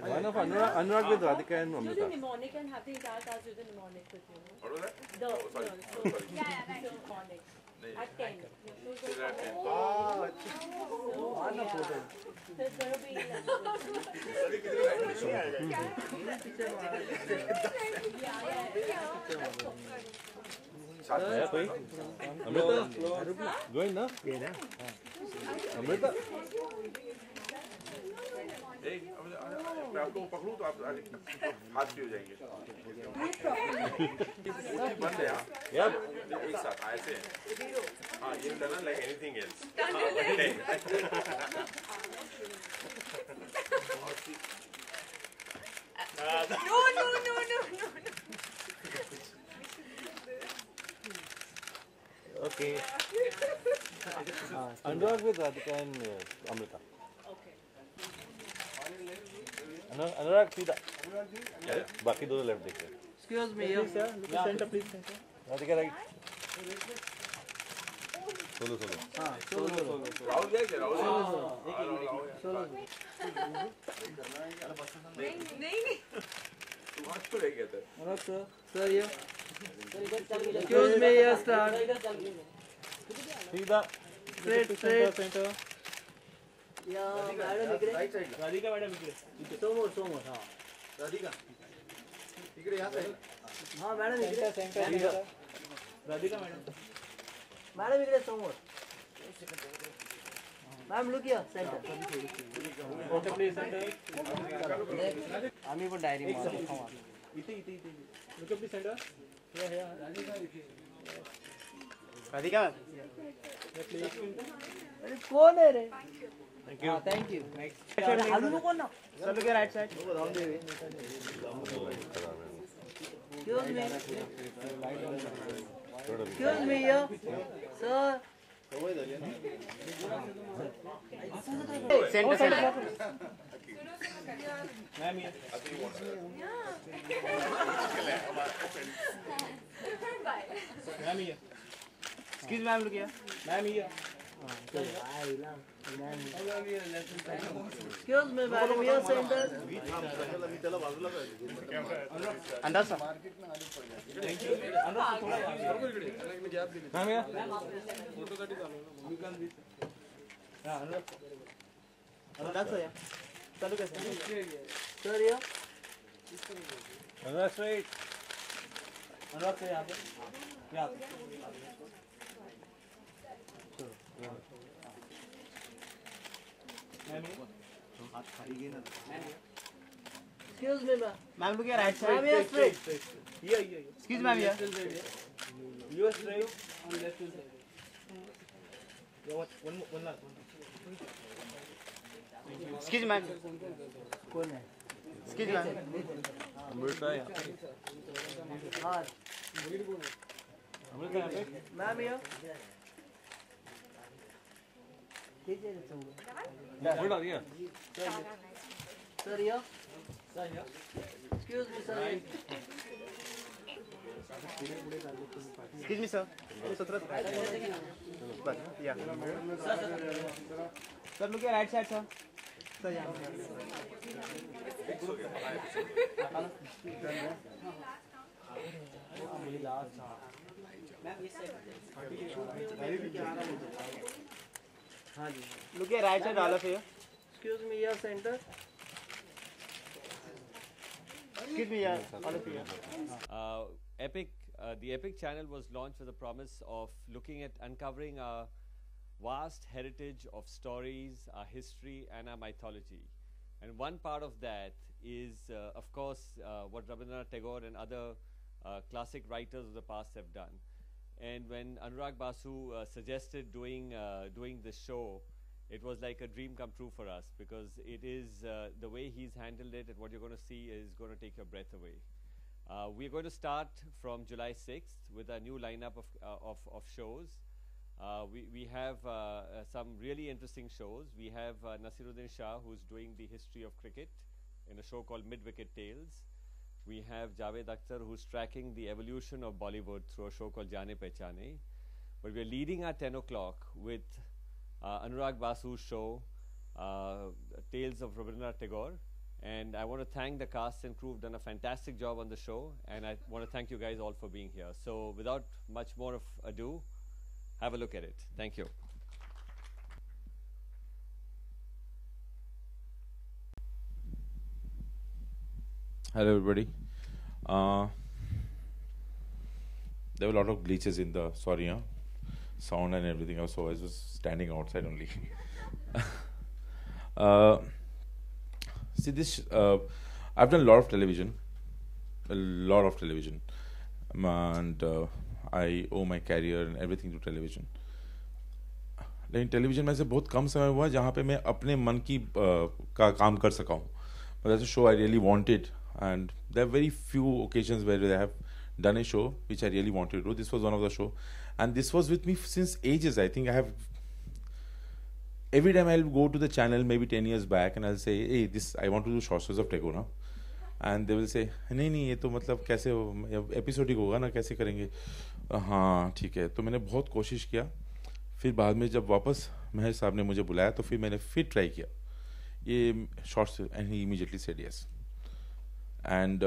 One of Anurag with Radhika and Do the Amrita. mnemonic and have the entire cast do the mnemonic with you. What was that? The Oh, sorry. no, so, Sorry. yeah, so mnemonic. At 10. Still at 10. So there'll be साथ में है कोई? Amrita? Going ना? Amrita? मैं आपको पकड़ूं तो आप हाथ भी हो जाएंगे बंद है हाँ Yep. एक साथ ऐसे हाँ ये done like anything else No. Okay. Anurag with Radhika and Amrita. okay. Anurag सीधा. बाकी दोनों लेफ्ट देख रहे हैं. Excuse me, center, please. Radhika right. Solo. Rahul गए क्या राहुल नहीं तू हाथ क्यों ले गया था Anurag sir, here. Excuse me, yes, start. सीधा. Straight. Center. Yeah, madam, इकडे. राइट साइड राधिका madam इकडे. समोर, हाँ. राधिका इकडे या साइड हाँ, madam इकडे. सीधा. राधिका madam. Madam इकडे समोर. Ma'am, look here, center. Okay, please center. आम्ही पण डायरी मारतो. इथे. Look up the center. Radhika. अरे कौन है रे? Thank you. Thank you. हालू नको ना. सर लोग right side Excuse me, yeah. Sir. Centre excuse ma'am look here Excuse me, madam, here center. अंदर सर Ma'am, yeah. अंदर सर चालू कैसे Sir, here. Anurag straight. अनुराग से यहाँ पे. यहाँ पे. Excuse me, ma'am. Ma'am look here right Ma'am, side here straight. Excuse ma'am here You are straight on left hand side. One last one. Excuse ma'am कौन है? Excuse ma'am Amrita. हाँ. Amrita यहाँ पे. Ma'am, here. Hold on, yeah. Sir, here. Excuse me, sir. Excuse me sir 17 bus या sir look here right side sir sir यहाँ हाँ जी. Look here right side all of here Excuse me, here center. Excuse me यार all of here The Epic channel was launched with the promise of looking at uncovering our vast heritage of stories, our history and our mythology. And one part of that is, of course, what Rabindranath Tagore and other classic writers of the past have done. And when Anurag Basu suggested doing this show, it was like a dream come true for us, because it is the way he's handled it, and what you're going to see is going to take your breath away. We're going to start from July 6th with a new lineup of shows. We have some really interesting shows. We have Nasiruddin Shah, who's doing the history of cricket in a show called Mid-Wicket Tales. We have Javed Akhtar, who's tracking the evolution of Bollywood through a show called Jaane Pehchane. But we're leading at 10 o'clock with Anurag Basu's show, Tales of Rabindranath Tagore, And I want to thank the cast and crew who've done a fantastic job on the show. And I want to thank you guys all for being here. So without much more of ado, have a look at it. Thank you. Hello everybody. There were a lot of glitches in the sound and everything else, so I was just standing outside only. See this, I've done a lot of television, and I owe my career and everything to television. लेकिन television में से बहुत कम समय हुआ जहाँ पे मैं अपने मन की का काम कर सका हूँ. But that's a show I really wanted, and there are very few occasions where I have done a show which I really wanted to do. This was one of the show, and this was with me since ages. I think I have. Every time I'll go to the channel, maybe 10 years back, and I'll say, "Hey, this I want to do short stories of Tagore now," and they will say, "नहीं ये तो मतलब कैसे episodic होगा ना, कैसे करेंगे?" हाँ ठीक है. तो मैंने बहुत कोशिश किया. फिर बाद में जब वापस महेश साहब ने मुझे बुलाया तो फिर मैंने फिर ट्राई किया ये shorts, and he immediately said yes. And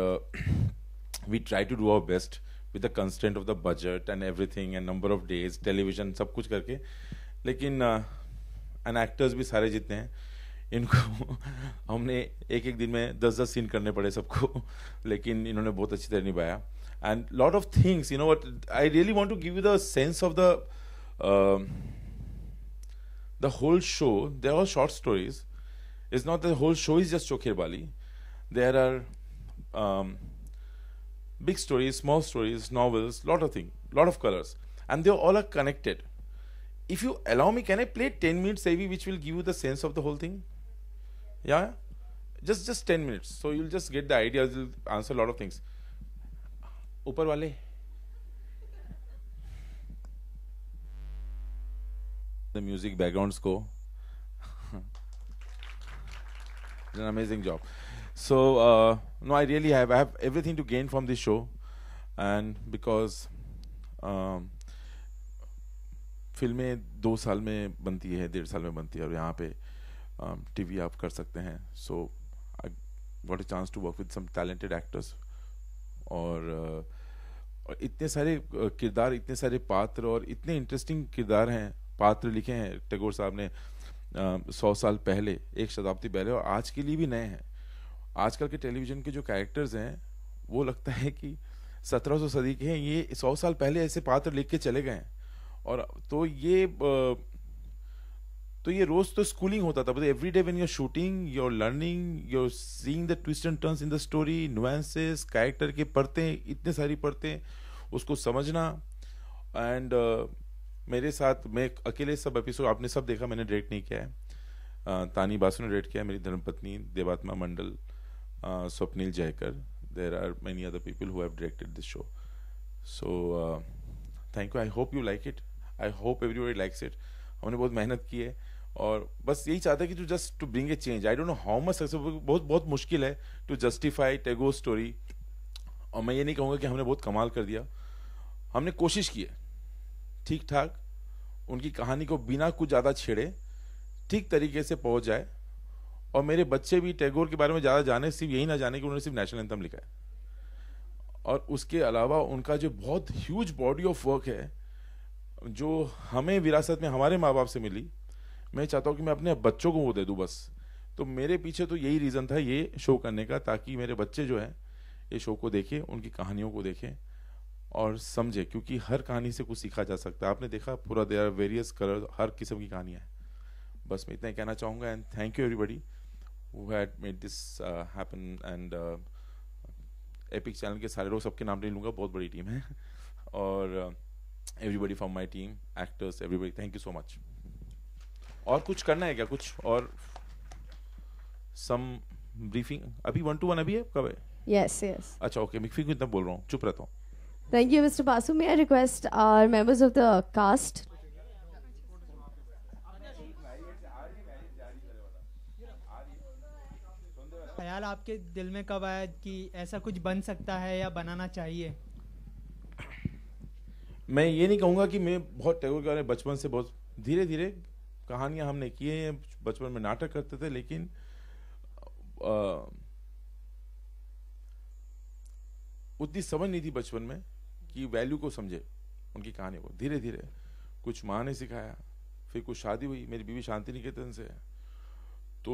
we try to do our best with the constant of the budget and everything and number of days, television सब कुछ करके. लेकिन एंड एक्टर्स भी सारे जितने हैं इनको हमने एक दिन में 10-10 सीन करने पड़े सबको, लेकिन इन्होंने बहुत अच्छी तरह निभाया. And lot of things, you know what, I really want to give you the sense of the whole show. They're all short stories. It's not the whole show is just Chokher Bali. There are big stories, small stories, novels, lot of things, lot of colors, and they all are connected. If you allow me, can I play 10 minutes AV which will give you the sense of the whole thing? Yeah, just 10 minutes, so you'll just get the idea. You'll answer a lot of things. Upar wale, the music background score. It's an amazing job. So no, I really have everything to gain from this show, and because फिल्में 2 साल में बनती है, 1.5 साल में बनती है, और यहाँ पे टीवी आप कर सकते हैं. So I got a chance to work with some talented actors, और इतने सारे किरदार, इतने सारे पात्र, और इतने इंटरेस्टिंग किरदार हैं, पात्र लिखे हैं टैगोर साहब ने 100 साल पहले, 1 शताब्दी पहले, और आज के लिए भी नए हैं. आजकल के टेलीविजन के जो कैरेक्टर्स हैं वो लगता है कि 1700 सदी के हैं. ये 100 साल पहले ऐसे पात्र लिख के चले गए हैं. और तो ये रोज तो स्कूलिंग होता था, but every day when you are shooting, you are learning, you are seeing the twist and turns in the story, nuances, character के परतें, इतने सारी परतें, उसको समझना. एंड मेरे साथ, मैं अकेले सब एपिसोड आपने सब देखा, मैंने डायरेक्ट नहीं किया है. तानी बासु ने डायरेक्ट किया, मेरी धर्मपत्नी Devatma Mandal, Swapnil Jaykar. There are many other people who have directed this show. So thank you. I hope you like it. I hope everybody likes it. हमने बहुत मेहनत की है, और बस यही चाहता है कि just to bring a change. I don't know how much successful, बहुत मुश्किल है टू जस्टिफाई टैगोर स्टोरी. और मैं ये नहीं कहूँगा कि हमने बहुत कमाल कर दिया. हमने कोशिश की है ठीक ठाक उनकी कहानी को बिना कुछ ज़्यादा छेड़े ठीक तरीके से पहुंच जाए. और मेरे बच्चे भी टैगोर के बारे में ज़्यादा जाने, सिर्फ यही ना जाने कि उन्होंने सिर्फ नेशनल एंथम लिखा है, और उसके अलावा उनका जो बहुत ह्यूज बॉडी ऑफ वर्क है जो हमें विरासत में हमारे माँ बाप से मिली, मैं चाहता हूँ कि मैं अपने बच्चों को वो दे दूँ बस. तो मेरे पीछे तो यही रीज़न था ये शो करने का, ताकि मेरे बच्चे जो हैं ये शो को देखें, उनकी कहानियों को देखें और समझे, क्योंकि हर कहानी से कुछ सीखा जा सकता है. आपने देखा पूरा, देयर आर वेरियस कलर, हर किस्म की कहानियाँ हैं. बस मैं इतना ही कहना चाहूँगा. And thank you everybody who had made this happen. And epic channel के सारे लोग, सबके नाम नहीं लूँगा, बहुत बड़ी टीम है, और everybody from my team, actors, everybody, thank you so much. और कुछ करना है क्या, कुछ और सम ब्रीफिंग? अभी 1-to-1 अभी है, कब है? Yes, yes. अच्छा ओके, मैं फिर इतना बोल रहा हूँ, चुप रहता हूँ. Thank you, Mr. Basu. May I request our members of the cast? ख्याल आपके दिल में कब आया कि ऐसा कुछ बन सकता है या बनाना चाहिए? मैं ये नहीं कहूँगा कि मैं बहुत टैगोर के बारे में बचपन से बहुत धीरे धीरे कहानियाँ हमने की हैं. बचपन में नाटक करते थे, लेकिन उतनी समझ नहीं थी बचपन में कि वैल्यू को समझे उनकी कहानी को। धीरे धीरे कुछ माँ ने सिखाया, फिर कुछ शादी हुई, मेरी बीवी शांति निकेतन से है, तो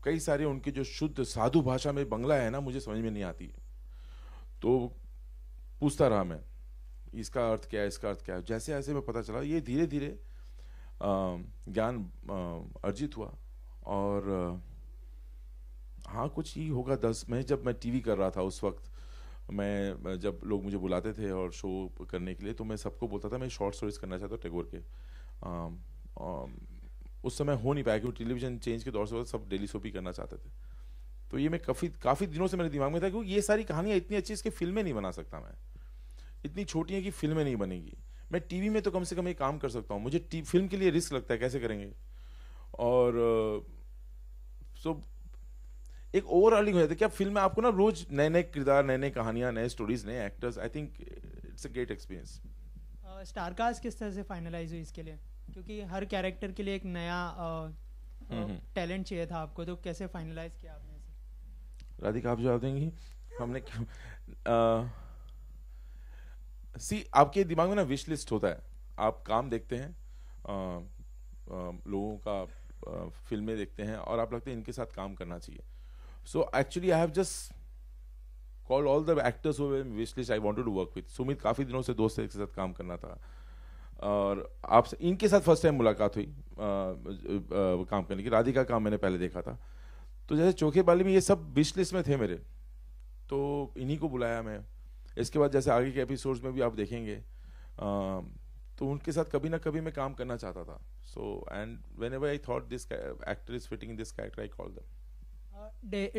कई सारे उनके जो शुद्ध साधु भाषा में बंगला है ना, मुझे समझ में नहीं आती, तो पूछता रहा मैं इसका अर्थ क्या है, इसका अर्थ क्या है। जैसे जैसे मैं पता चला, ये धीरे धीरे ज्ञान अर्जित हुआ। और हाँ, कुछ ही होगा 10 में जब मैं टीवी कर रहा था उस वक्त, मैं जब लोग मुझे बुलाते थे और शो करने के लिए, तो मैं सबको बोलता था मैं शॉर्ट स्टोरीज करना चाहता हूँ टैगोर के। उस समय हो नहीं पाया क्योंकि टेलीविजन चेंज के दौर से सब डेली सोप ही करना चाहते थे। तो ये मैं काफ़ी दिनों से मेरे दिमाग में था, क्योंकि ये सारी कहानियाँ इतनी अच्छी, इसकी फिल्में नहीं बना सकता मैं, इतनी छोटी है कि फिल्में नहीं बनेगी। मैं टीवी में तो कम से कम एक काम कर सकता हूँ, मुझे फिल्म के लिए रिस्क लगता है, कैसे करेंगे। और सो एक ओवरऑलिंग हो जाता है। क्या फिल्म में आपको ना रोज नए नए किरदार, नए नए कहानियां, नए स्टोरीज, नए actors, I think it's a great experience. Star cast किस तरह से फाइनलाइज हुई इसके लिए, क्योंकि हर कैरेक्टर के लिए एक नया टैलेंट चाहिए था आपको, तो कैसे फाइनलाइज किया आपने इसे? राधिका आप जवाब देंगी? हमने आपके दिमाग में ना विश लिस्ट होता है, आप काम देखते हैं, लोगों का फिल्में देखते हैं और आप लगते हैं इनके साथ काम करना चाहिए। So actually I have just called all the actors who were in wish list I wanted to work with. Sumit काफ़ी दिनों से दोस्त है, इसके साथ काम करना था, और आपसे इनके साथ फर्स्ट टाइम मुलाकात हुई काम करने की। राधिका का मैंने पहले देखा था, तो जैसे चोखे बाली में ये सब विश लिस्ट में थे मेरे, तो इन्हीं को बुलाया मैं। इसके बाद जैसे आगे के एपिसोड्स में भी आप देखेंगे, तो उनके साथ कभी ना कभी मैं काम करना चाहता था। So and whenever I thought this actor is fitting in this character, I called them.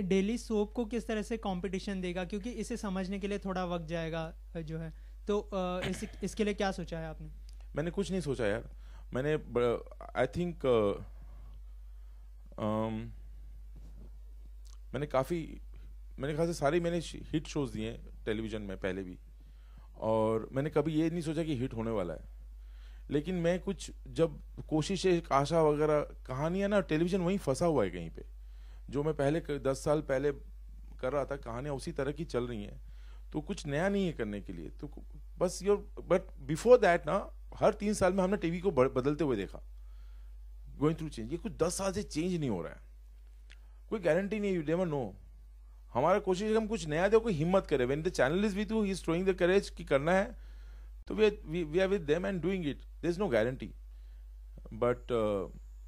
Daily soap को किस तरह से कंपटीशन देगा, क्योंकि इसे समझने के लिए थोड़ा वक्त जाएगा जो है, तो इसके लिए क्या सोचा है आपने? मैंने कुछ नहीं सोचा यार, मैंने आई थिंक मैंने ख्याल से सारे मैंने हिट शोज दिए टेलीविजन में पहले भी, और मैंने कभी ये नहीं सोचा कि हिट होने वाला है। लेकिन मैं कुछ जब कोशिशें, आशा वगैरह, कहानियां ना, टेलीविजन वहीं फंसा हुआ है कहीं पे। जो मैं पहले 10 साल पहले कर रहा था, कहानियां उसी तरह की चल रही हैं, तो कुछ नया नहीं है करने के लिए। तो बस बट बिफोर दैट ना, हर 3 साल में हमने टीवी को बदलते हुए देखा, गोइंग थ्रू चेंज। ये कुछ 10 साल से चेंज नहीं हो रहा है, कोई गारंटी नहीं, यू नेवर नो। हमारा कोशिश है कि हम कुछ नया दे, कोई हिम्मत करे। When the channel is with you, he is showing the courage कि करना है, तो we are with them and doing it. There is no guarantee, but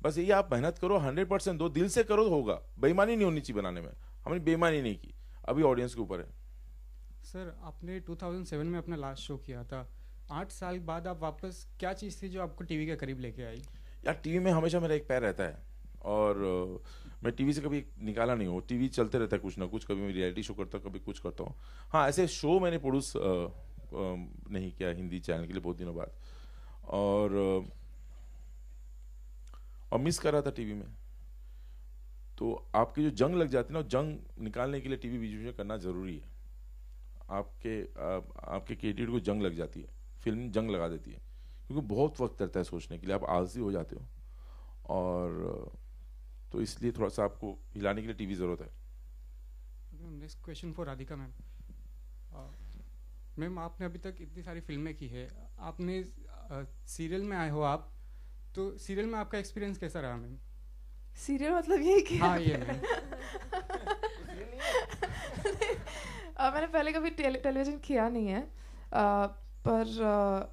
बस यही आप मेहनत करो, 100% दो, दिल से करो तो होगा। बेईमानी नहीं होनी चाहिए बनाने में, हमने बेईमानी नहीं की, अभी ऑडियंस के ऊपर है। सर, आपने 2007 में अपना लास्ट शो किया था, 8 साल बाद आप वापस, क्या चीज़ थी जो आपको टीवी के करीब लेके आई? यार टीवी में हमेशा मेरा एक पैर रहता है, और मैं टीवी से कभी निकाला नहीं हूँ। टीवी चलते रहता है कुछ ना कुछ, कभी मैं रियलिटी शो करता हूँ, कभी कुछ करता हूँ। हाँ, ऐसे शो मैंने प्रोड्यूस नहीं किया हिंदी चैनल के लिए बहुत दिनों बाद, और मिस कर रहा था टीवी में। तो आपकी जो जंग लग जाती है ना, जंग निकालने के लिए टीवी बीच में करना जरूरी है। आपके क्रिएटिव को जंग लग जाती है, फिल्म जंग लगा देती है, क्योंकि बहुत वक्त लगता है सोचने के लिए, आप आलसी हो जाते हो, और तो इसलिए थोड़ा सा आपको हिलाने के लिए टीवी जरूरत है। Next question for Radhika ma'am. Ma'am, आपने अभी तक इतनी सारी फिल्में की है, आपने सीरियल में आए हो आप, तो सीरियल में आपका एक्सपीरियंस कैसा रहा मैम? सीरियल मतलब ये कि हाँ, ये मैम। मैंने पहले कभी टेलीविजन किया नहीं है, पर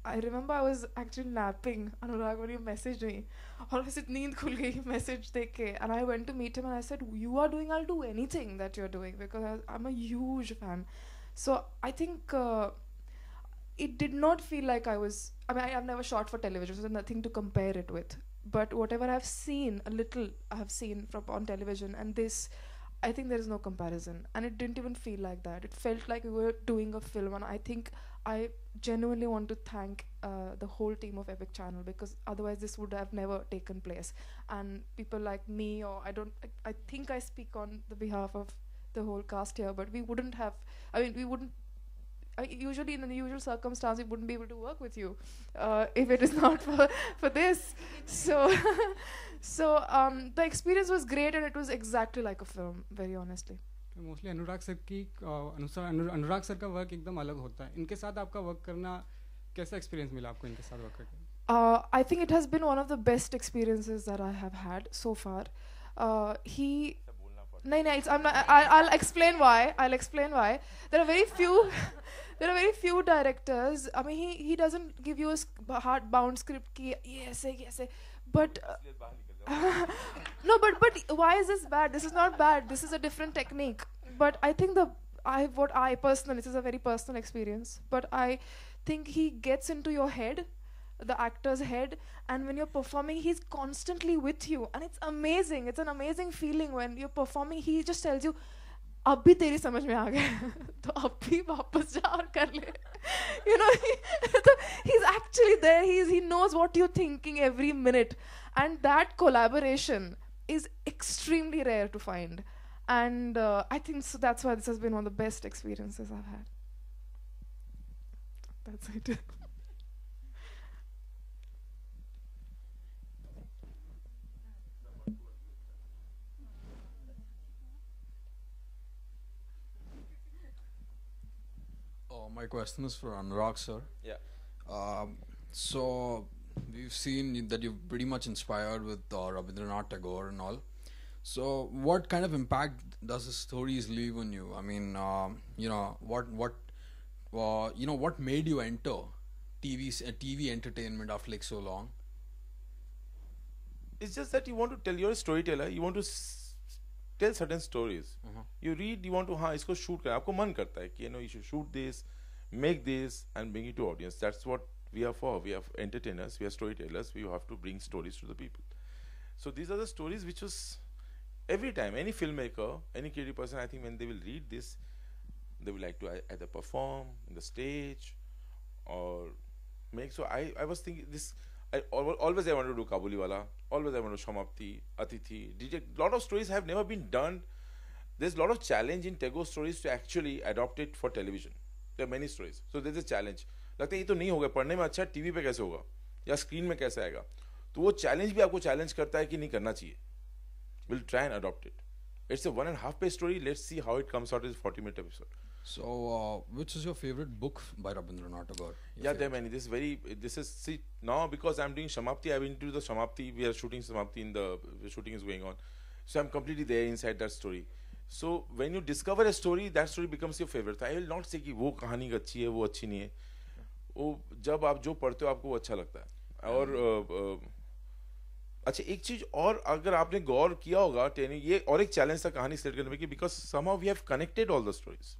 I remember I was actually napping, Anurag when you messaged me, और वैसे नींद खुल गई मैसेज देख के, and I went to meet him and I said, you are doing, I'll do anything that you're doing, because I'm a huge fan. So I think it did not feel like I mean, I've never shot for television, so there's nothing to compare it with. But whatever I've seen, a little I have seen on television, and this, I think there is no comparison. And it didn't even feel like that. It felt like we were doing a film, and I think I genuinely want to thank the whole team of Epic Channel, because otherwise this would have never taken place. And people like me, or I think I speak on the behalf of the whole cast here, but we wouldn't have, I mean, we wouldn't, usually in the usual circumstance we wouldn't be able to work with you if it is not for this. So the experience was great, and it was exactly like a film, very honestly. Mostly Anurag sir की अनुराग sir का work एकदम अलग होता है. इनके साथ आपका work करना कैसा एक्सपीरियंस मिला आपको इनके साथ वर्क करके? I think it has been one of the best experiences that I have had so far. I'll explain why. There are very few directors. I mean, he doesn't give you a hard-bound script ki yes, but no, but why is this bad? This is not bad. This is a different technique. But I think this is a very personal experience. But I think he gets into your head, the actor's head, and when you're performing, he's constantly with you, and it's amazing. It's an amazing feeling when you're performing. He just tells you, अब भी तेरी समझ में आ गया तो अब भी वापस जा और कर ले. You know, he's actually there. He knows what you're thinking every minute, and that collaboration is extremely rare to find. And I think so that's why this has been one of the best experiences I've had. That's it. My question is for Anurag sir. Yeah. So we've seen that you've pretty much inspired with Rabindranath Tagore and all. So what kind of impact does the stories leave on you? I mean, what made you enter TV entertainment after like so long? It's just that you want to tell, you're a storyteller, you want to tell certain stories. You read, you want to isko shoot kar, aapko man karta hai ki you should shoot this, make this and bring it to audience. That's what we are for. We are entertainers, we are storytellers, we have to bring stories to the people. So these are the stories which was every time any filmmaker, any creative person, I think when they will read this, they will like to either perform in the stage or make. So I was thinking this, always I wanted to do Kabuliwala, always I wanted to Samapti, Atithi, DJ. Lot of stories have never been done. There's a lot of challenge in Tagore stories to actually adopt it for television. There are many stories. So there's a challenge. लगता है ये तो नहीं होगा, पढ़ने में अच्छा, TV पे कैसे होगा या स्क्रीन में कैसे आएगा. तो वो चैलेंज भी आपको चैलेंज करता है कि नहीं करना चाहिए. We'll try and adopt it. It's a 1.5 page story. Let's see how it comes out as a 40-minute episode. So, which is your favorite book by Rabindranath Tagore? Yeah, there are many. See, now because I'm doing Samapti, I've been to the Samapti. We are shooting Samapti the shooting is going on. So I'm completely there inside that story. So when you discover a story, that story becomes your favorite. I will not say कि वो कहानी अच्छी है, वो अच्छी नहीं है. वो जब आप जो पढ़ते हो आपको वो अच्छा लगता है. और अच्छा एक चीज और अगर आपने गौर किया होगा ये और एक चैलेंज था कहानी सेलेक्ट करने में कि because somehow we have connected all the stories.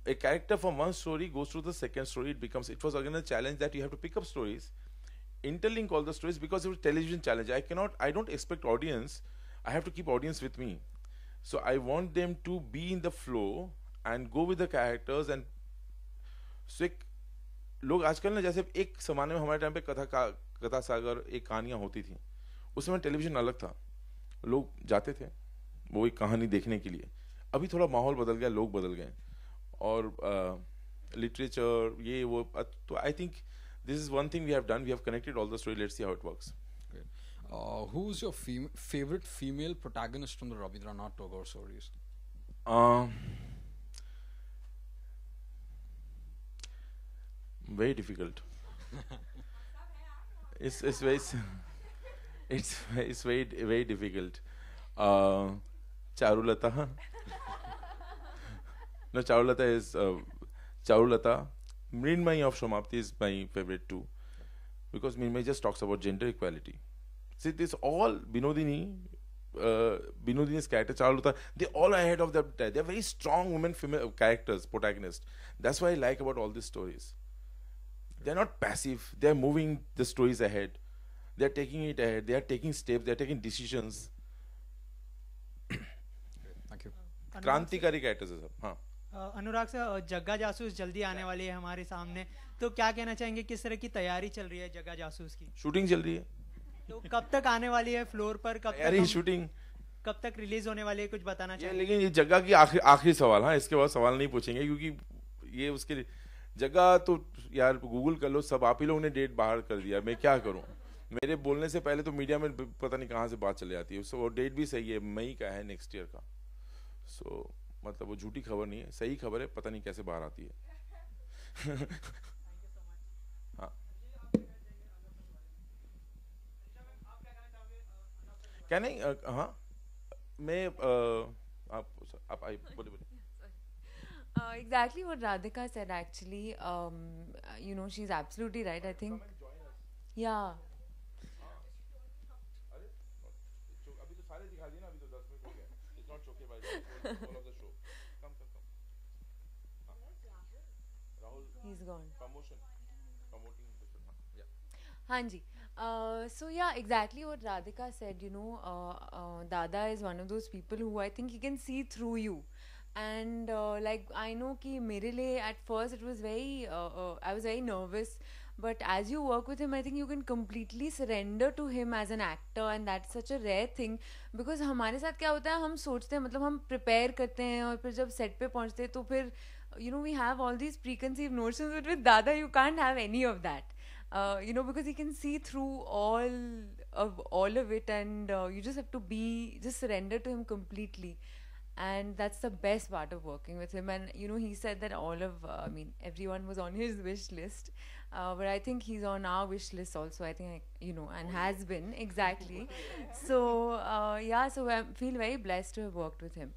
A character from one story goes to the second story. It was again a challenge that you have to pick up stories, interlink all the stories because it was a television challenge. I don't expect audience. I have to keep audience with me. So I want them to be in the flow and go with the characters and so लोग आजकल ना जैसे एक जमाने में हमारे time पे कथा सागर एक कहानियां होती थी. उस समय टेलीविजन अलग था, लोग जाते थे वो एक कहानी देखने के लिए. अभी थोड़ा माहौल बदल गया, लोग बदल गए और लिटरेचर ये वो. तो I think this is one thing we have done. We have connected all the story. Let's see how it works. Who's your favorite female protagonist from the Rabindranath Tagore stories? Very difficult. It's very difficult. Charulata. No, Charulata is Charulata. Mrinmay of Samapti is my favorite too, because Mrinmay just talks about gender equality. See, this all Binodini's character, Charulata, they all ahead of their time. They're very strong women, female characters, protagonists. That's what I like about all these stories. They're not passive. They're moving the stories ahead. They're taking it ahead. They are taking steps. They're taking decisions. Thank you. क्रांतिकारी characters है सब. हाँ. अनुराग sir, जग्गा जासूस जल्दी आने वाली है हमारे सामने, तो क्या कहना चाहेंगे, किस तरह की तैयारी चल रही है जग्गा जासूस की? शूटिंग चल रही है. तो कब तक आने वाली है फ्लोर पर? कब तक रिलीज होने वाली है, कुछ बताना चाहिए? लेकिन ये जग्गा की आखिरी सवाल. हाँ, इसके बाद सवाल नहीं पूछेंगे क्योंकि ये उसके लिए जगह तो यार गूगल कर लो, सब आप ही लोगों ने डेट बाहर कर दिया. मैं क्या करूं? मेरे बोलने से पहले तो मीडिया में पता नहीं कहाँ से बात चले जाती है. सो डेट भी सही है, मई का है नेक्स्ट ईयर का. सो मतलब वो झूठी खबर नहीं है, सही खबर है, पता नहीं कैसे बाहर आती है। हाँ क्या नहीं, हाँ मैं आप आई बोले। Exactly what Radhika said actually. You know, she's absolutely right. I think. Yeah. अभी तो सारे दिखा दिए ना, अभी तो 10 मिनट हो गया। It's not choke by all of the show. Come. Rahul. He's gone. Promoting the film. Yeah. Hanji. So yeah, exactly what Radhika said. You know, Dada is one of those people who I think he can see through you. And like I know कि मेरे लिए at first it was very I was very nervous, but as you work with him I think you can completely surrender to him as an actor, and that's such a rare thing because हमारे साथ क्या होता है, हम सोचते हैं, मतलब हम prepare करते हैं और फिर जब set पे पहुंचते हैं तो फिर you know we have all these preconceived notions, but with Dada you can't have any of that. You know, because he can see through all of it, and you just have to just surrender to him completely. And that's the best part of working with him. And you know, he said that I mean everyone was on his wish list, but I think he's on our wish list also, I think, you know, and has been exactly. So yeah, so I feel very blessed to have worked with him.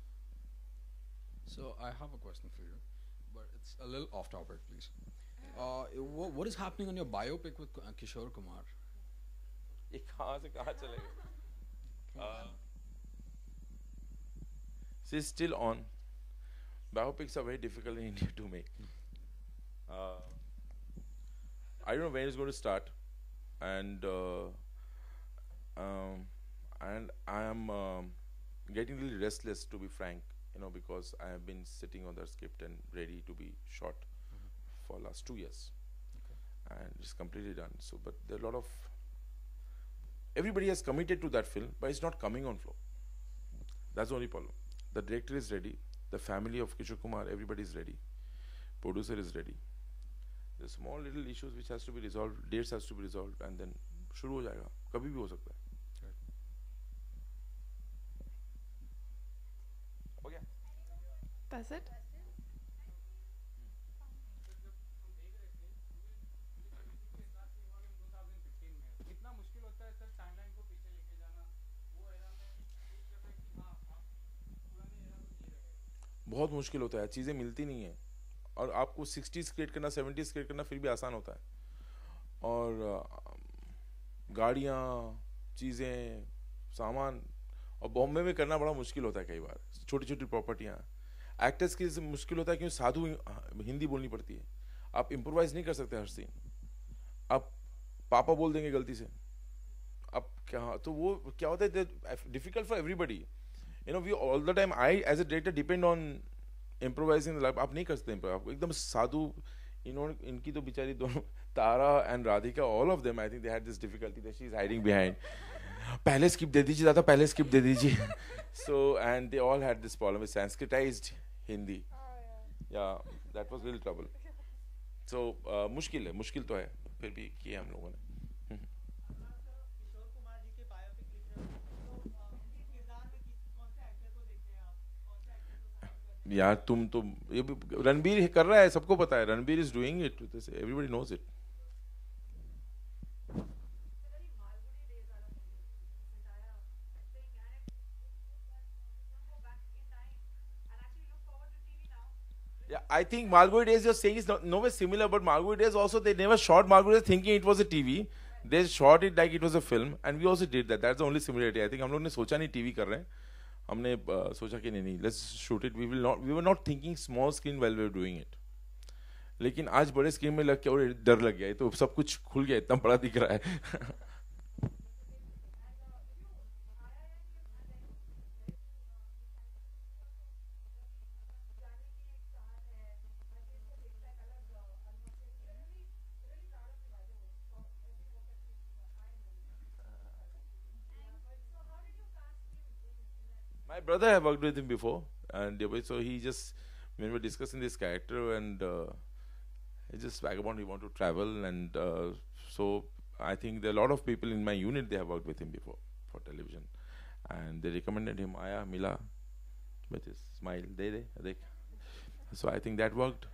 So I have a question for you, but it's a little off topic, please. What is happening on your biopic with Kishore Kumar? ये कहाँ से कहाँ चले गए? She's still on. Biopics are very difficult in India to make. I don't know when it's going to start, and I am getting a little restless, to be frank. You know, because I have been sitting on the script and ready to be shot for last 2 years, and it's completely done. So, but there are a lot of everybody has committed to that film, but it's not coming on floor. That's the only problem. The director is ready, the family of Kishore Kumar, everybody is ready, producer is ready. There's small little issues which has to be resolved, dates has to be resolved, and then शुरू हो जाएगा, कभी भी हो सकता है. हो गया? That's it. बहुत मुश्किल होता है, चीज़ें मिलती नहीं हैं, और आपको 60s क्रिएट करना, 70s क्रिएट करना फिर भी आसान होता है, और गाड़ियाँ, चीज़ें, सामान, और बॉम्बे में करना बड़ा मुश्किल होता है कई बार, छोटी छोटी प्रॉपर्टियाँ. एक्टर्स की मुश्किल होता है क्योंकि साधु हिंदी बोलनी पड़ती है, आप इम्प्रोवाइज नहीं कर सकते हर सीन, आप पापा बोल देंगे गलती से, अब क्या, तो वो क्या होता है, difficult for everybody. You know, we all the time, I as a director depend on improvising. आप नहीं कर सकते improv, आपको एकदम साधु, इनकी तो बेचारी दोनों, तारा and Radhika, all of them, I think they had this difficulty that she is hiding behind. पहले skip दे दीजिए, दादा पहले skip दे दीजिए. So, and they all had this problem with Sanskritized Hindi. Yeah, that was little trouble. So, मुश्किल तो है, फिर भी किया हम लोगों ने. यार तुम तो ये रणबीर कर रहा है, सबको पता है, Ranbir is doing it, everybody knows it. Yeah, I think Malgudi Days you're saying is nowhere similar, but Malgudi Days also, they never shot Malgudi Days thinking it was a TV. They shot it like it was a film, and we also did that. That's the only similarity. I think हम लोग ने सोचा नहीं TV कर रहे हैं, हमने सोचा कि नहीं, let's shoot it. We were not thinking small screen while we were doing it. लेकिन आज बड़े स्क्रीन में लग के और डर लग गया, तो सब कुछ खुल गया, इतना बड़ा दिख रहा है. My brother had worked with him before, and so he just, when we were discussing this character, and he's just vagabond, he want to travel, and so I think there are a lot of people in my unit, they have worked with him before for television, and they recommended him, Aya, Mila, with his smile. Dekh. So I think that worked.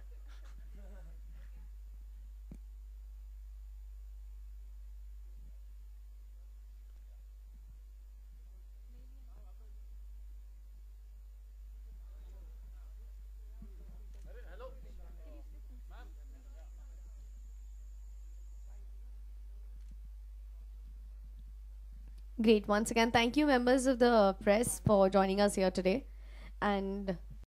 Great. Once again, thank you, members of the press, for joining us here today. And